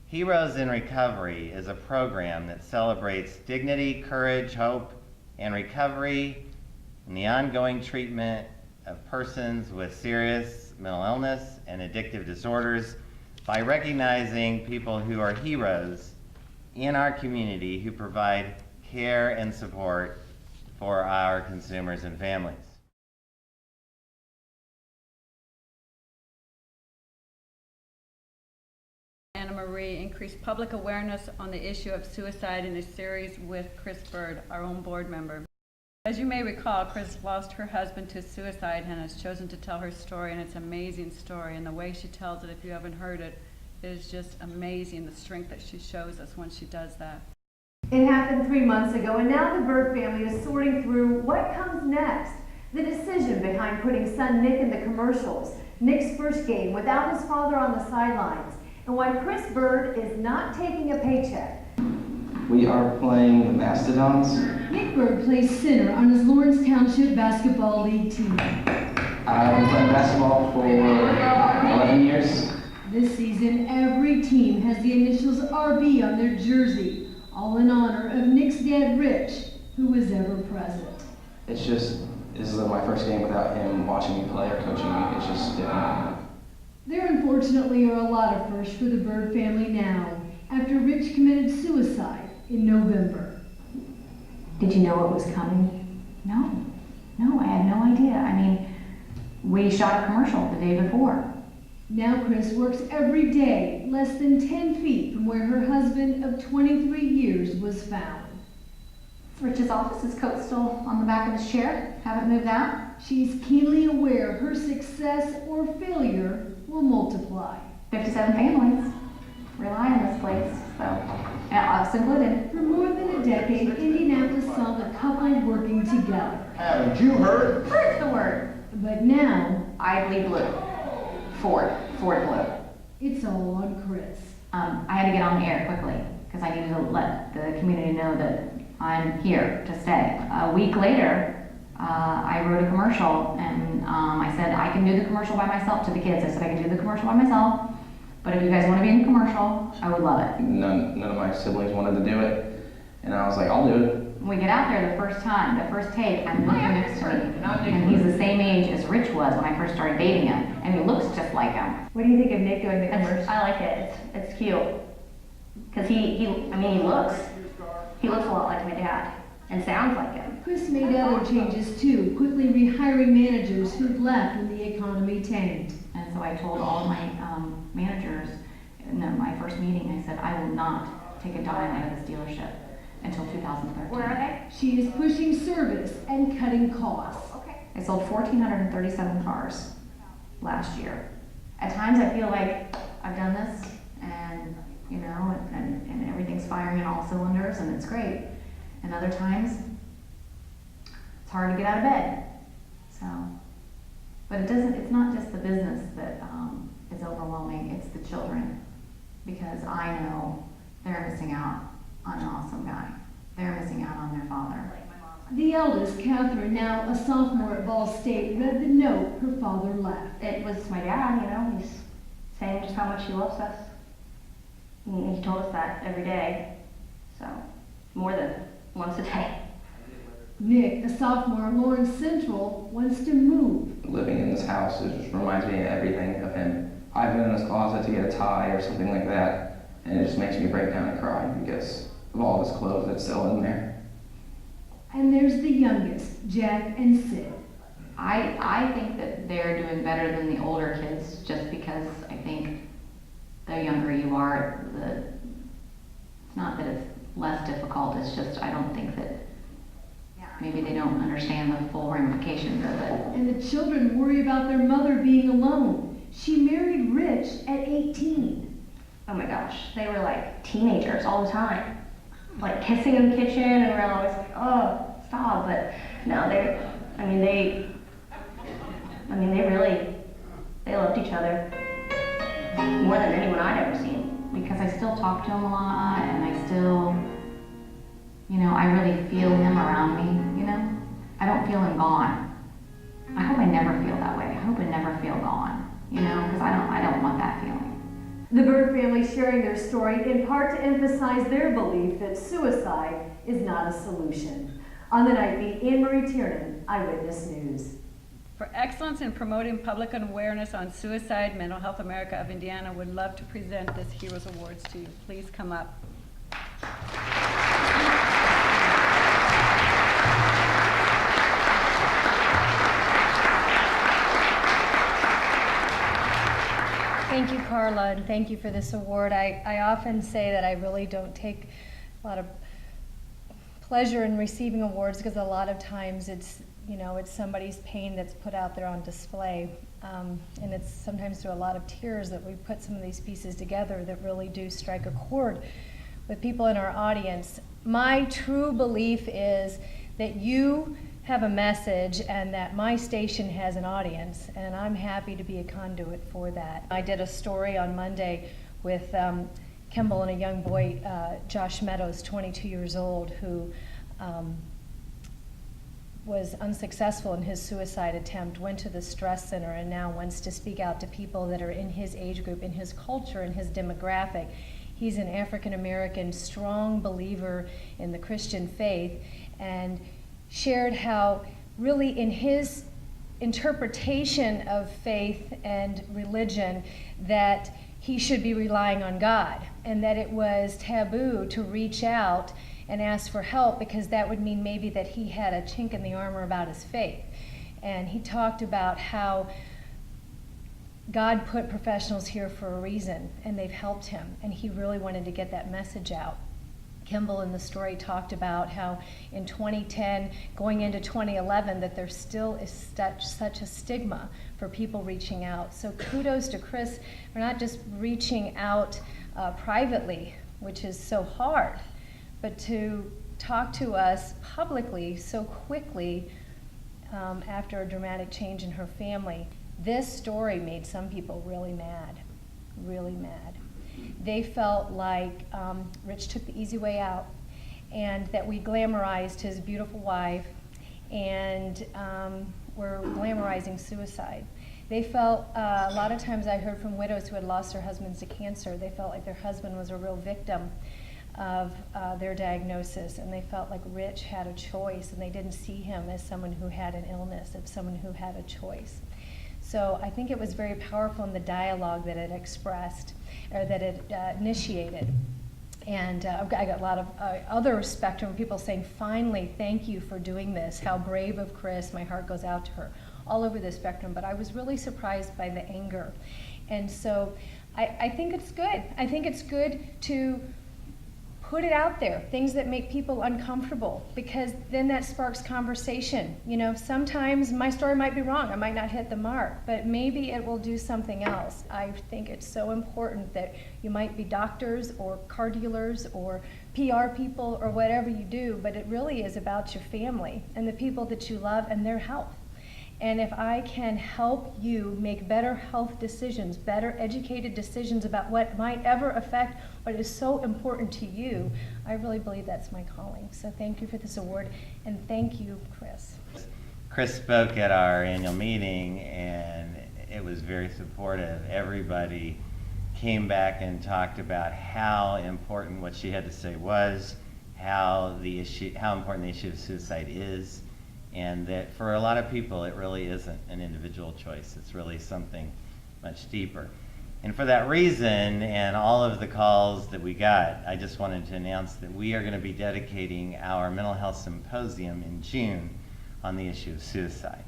Heroes in Recovery is a program that celebrates dignity, courage, hope, and recovery in the ongoing treatment of persons with serious mental illness and addictive disorders by recognizing people who are heroes in our community who provide care and support for our consumers and families. Anna Marie increased public awareness on the issue of suicide in a series with Chris Burd, our own board member. As you may recall, Chris lost her husband to suicide and has chosen to tell her story, and it's an amazing story. And the way she tells it, if you haven't heard it, is just amazing, the strength that she shows us when she does that. It happened 3 months ago, and now the Burd family is sorting through what comes next. The decision behind putting son Nick in the commercials, Nick's first game without his father on the sidelines, and why Chris Burd is not taking a paycheck. We are playing the Mastodons. Nick Burd plays center on his Lawrence Township Basketball League team. I've been playing basketball for 11 years. This season, every team has the initials RB on their jersey, all in honor of Nick's dad, Rich, who was ever present. This is my first game without him watching me play or coaching me. It's just different. There unfortunately are a lot of firsts for the Burd family now, after Rich committed suicide in November. Did you know what was coming? No, I had no idea. I mean, we shot a commercial the day before. Now Chris works every day, less than 10 feet from where her husband of 23 years was found. Rich's office, his coat's still on the back of his chair. Haven't moved that. She's keenly aware her success or failure will multiply. 57 families rely on this place, so, and us included. For more than a decade, Indianapolis saw the couple working together. Haven't you heard? Heard's the word. But now, I bleed blue. Ford blue. it's all on Chris. I had to get on the air quickly because I needed to let the community know that I'm here to stay. A week later, I wrote a commercial and I said, I can do the commercial by myself to the kids. I said, I can do the commercial by myself, but if you guys want to be in the commercial, I would love it. None of my siblings wanted to do it, and I was like, I'll do it. When we get out there the first time, the first take, I'm looking next to me, and he's the same age as Rich was when I first started dating him, and he looks just like him. What do you think of Nick doing the commercial? I like it. It's cute. Because he looks a lot like my dad and sounds like him. Chris made other changes too, quickly rehiring managers who'd left when the economy tanked. And so I told all my managers in my first meeting, I said, I will not take a dime out of this dealership until 2013. Where are they? She is pushing service and cutting costs. Okay. I sold 1,437 cars last year. At times I feel like I've done this and, you know, and everything's firing in all cylinders and it's great. And other times, it's hard to get out of bed. So, but it's not just the business that is overwhelming, it's the children. Because I know they're missing out on an awesome guy. They're missing out on their father. The eldest, Catherine, now a sophomore at Ball State, read the note her father left. It was my dad, you know, he's saying just how much he loves us. He told us that every day, so more than once a day. Nick, a sophomore at Lawrence Central, wants to move. Living in this house, it just reminds me of everything of him. I've been in his closet to get a tie or something like that, and it just makes me break down and cry because of all of his clothes that's still in there. And there's the youngest, Jack and Sid. I think that they're doing better than the older kids just because I think the younger you are, it's not that it's less difficult, it's just I don't think that maybe they don't understand the full ramifications of it. And the children worry about their mother being alone. She married Rich at 18. Oh my gosh, they were like teenagers all the time. Like kissing in the kitchen, and we're always like, oh, stop. But no, they loved each other more than anyone I'd ever seen. Because I still talk to him a lot, and I still, you know, I really feel him around me, you know? I don't feel him gone. I hope I never feel that way. I hope I never feel gone, you know, because I don't want that feeling. The Burd family sharing their story in part to emphasize their belief that suicide is not a solution. On the night beat, Marie Tiernon, Eyewitness News. For excellence in promoting public awareness on suicide, Mental Health America of Indiana would love to present this Heroes Awards to you. Please come up. Thank you, Carla, and thank you for this award. I often say that I really don't take a lot of pleasure in receiving awards because a lot of times it's somebody's pain that's put out there on display. And it's sometimes through a lot of tears that we put some of these pieces together that really do strike a chord with people in our audience. My true belief is that you have a message and that my station has an audience, and I'm happy to be a conduit for that. I did a story on Monday with Kimball and a young boy, Josh Meadows, 22 years old, who was unsuccessful in his suicide attempt, went to the stress center, and now wants to speak out to people that are in his age group, in his culture, in his demographic. He's an African American, strong believer in the Christian faith, and shared how really in his interpretation of faith and religion that he should be relying on God, and that it was taboo to reach out and ask for help because that would mean maybe that he had a chink in the armor about his faith. And he talked about how God put professionals here for a reason, and they've helped him, and he really wanted to get that message out. Kimball in the story talked about how in 2010, going into 2011, that there still is such a stigma for people reaching out. So kudos to Chris for not just reaching out privately, which is so hard, but to talk to us publicly so quickly after a dramatic change in her family. This story made some people really mad, really mad. They felt like Rich took the easy way out, and that we glamorized his beautiful wife, and we're glamorizing suicide. They felt, a lot of times I heard from widows who had lost their husbands to cancer, they felt like their husband was a real victim of their diagnosis, and they felt like Rich had a choice, and they didn't see him as someone who had an illness, as someone who had a choice. So I think it was very powerful in the dialogue that it expressed, or that it initiated. And I got a lot of other spectrum people saying, finally, thank you for doing this. How brave of Chris, my heart goes out to her, all over the spectrum. But I was really surprised by the anger. And so I think it's good. I think it's good to put it out there, things that make people uncomfortable, because then that sparks conversation. You know, sometimes my story might be wrong, I might not hit the mark, but maybe it will do something else. I think it's so important that you might be doctors or car dealers or PR people or whatever you do, but it really is about your family and the people that you love and their health. And if I can help you make better health decisions, better educated decisions about what might ever affect what is so important to you, I really believe that's my calling. So thank you for this award, and thank you, Chris. Chris spoke at our annual meeting, and it was very supportive. Everybody came back and talked about how important what she had to say was, how important the issue of suicide is, and that for a lot of people it really isn't an individual choice. It's really something much deeper. And for that reason, and all of the calls that we got, I just wanted to announce that we are going to be dedicating our mental health symposium in June on the issue of suicide.